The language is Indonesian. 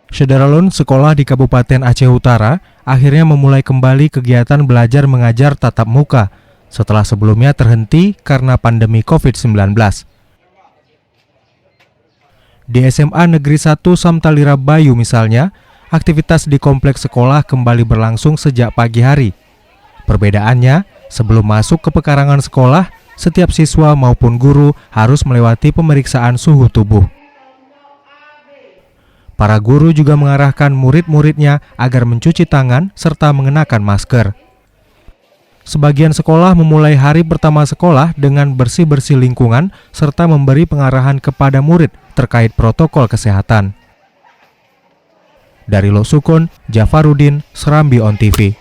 Saudara sekolah di Kabupaten Aceh Utara akhirnya memulai kembali kegiatan belajar mengajar tatap muka setelah sebelumnya terhenti karena pandemi COVID-19. Di SMA Negeri 1 Samtalira Bayu misalnya, aktivitas di kompleks sekolah kembali berlangsung sejak pagi hari. Perbedaannya, sebelum masuk ke pekarangan sekolah, setiap siswa maupun guru harus melewati pemeriksaan suhu tubuh. Para guru juga mengarahkan murid-muridnya agar mencuci tangan serta mengenakan masker. Sebagian sekolah memulai hari pertama sekolah dengan bersih-bersih lingkungan serta memberi pengarahan kepada murid terkait protokol kesehatan. Dari Losukun, Jafarudin, Serambi On TV.